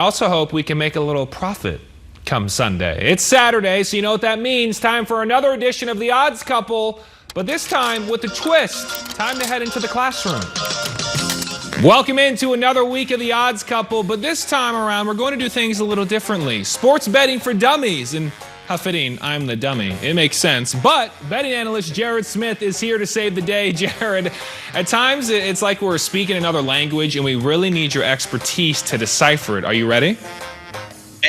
I also hope we can make a little profit come Sunday. It's Saturday, so you know what that means. Time for another edition of The Odds Couple, but this time with a twist. Time to head into the classroom. Welcome into another week of The Odds Couple, but this time around we're going to do things a little differently. Sports betting for dummies, and how fitting, I'm the dummy. It makes sense. But betting analyst Jared Smith is here to save the day. Jared, at times it's like we're speaking another language and we really need your expertise to decipher it. Are you ready?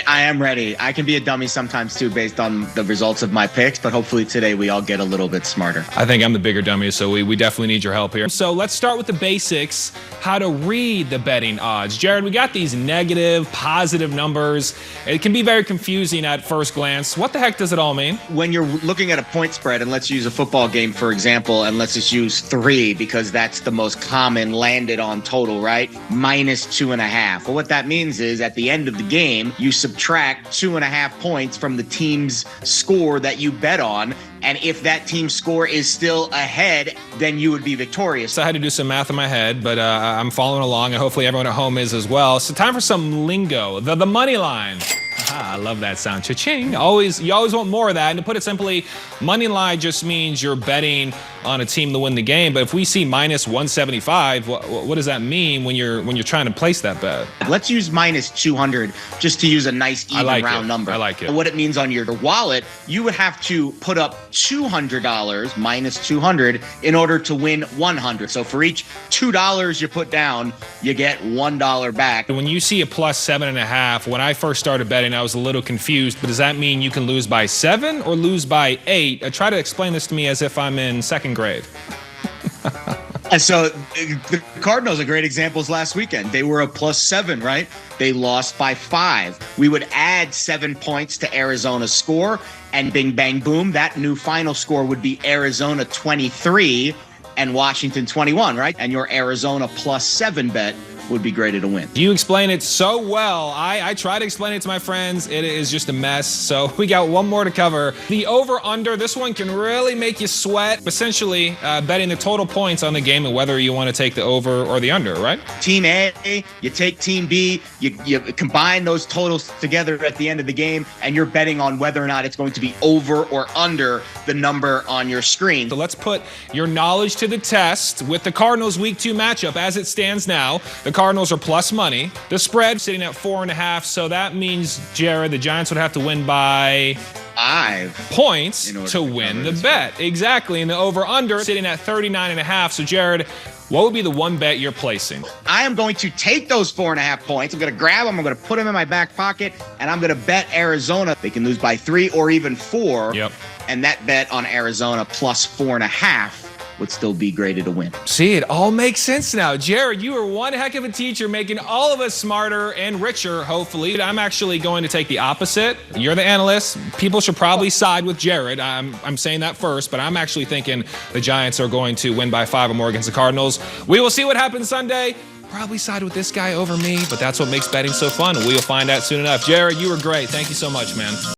I am ready. I can be a dummy sometimes too based on the results of my picks, but hopefully today we all get a little bit smarter. I think I'm the bigger dummy, so we definitely need your help here. So let's start with the basics, how to read the betting odds. Jared, we got these negative, positive numbers. It can be very confusing at first glance. What the heck does it all mean? When you're looking at a point spread, and let's use a football game for example, and let's just use 3 because that's the most common landed on total, right? -2.5. Well, what that means is at the end of the game, you subtract 2.5 points from the team's score that you bet on. And if that team's score is still ahead, then you would be victorious. So I had to do some math in my head, but I'm following along, and hopefully everyone at home is as well. So time for some lingo, the money line. Aha, I love that sound. Cha-ching. You always want more of that. And to put it simply, money line just means you're betting on a team to win the game. But if we see -175, what does that mean when you're trying to place that bet? Let's use -200 just to use a nice even round number. I like it. What it means on your wallet, you would have to put up $200 -200 in order to win 100. So for each $2 you put down, you get $1 back. When you see a +7.5, when I first started betting, I was a little confused, but does that mean you can lose by 7 or lose by 8? Try to explain this to me as if I'm in second grade. And so the Cardinals are great examples last weekend. They were a +7, right? They lost by 5. We would add 7 points to Arizona's score, and bing, bang, boom, that new final score would be Arizona 23 and Washington 21, right? And your Arizona +7 bet would be graded a win. You explain it so well. I try to explain it to my friends. It is just a mess. So we got one more to cover. The over-under, this one can really make you sweat. Essentially, betting the total points on the game and whether you want to take the over or the under, right? Team A, you take Team B, you combine those totals together at the end of the game, and you're betting on whether or not it's going to be over or under the number on your screen. So let's put your knowledge to the test with the Cardinals Week 2 matchup. As it stands now, the Cardinals are plus money. The spread sitting at 4.5, so that means, Jared, the Giants would have to win by 5 points to win the bet. Exactly, and the over-under sitting at 39.5. So, Jared, what would be the one bet you're placing? I am going to take those 4.5 points. I'm going to grab them. I'm going to put them in my back pocket, and I'm going to bet Arizona. They can lose by 3 or even 4. Yep. And that bet on Arizona +4.5 would still be graded a win. See, it all makes sense now. Jared, you are one heck of a teacher, making all of us smarter and richer, hopefully. I'm actually going to take the opposite. You're the analyst. People should probably side with Jared. I'm saying that first, but I'm actually thinking the Giants are going to win by 5 or more against the Cardinals. We will see what happens Sunday. Probably side with this guy over me, but that's what makes betting so fun. We'll find out soon enough. Jared, you were great. Thank you so much, man.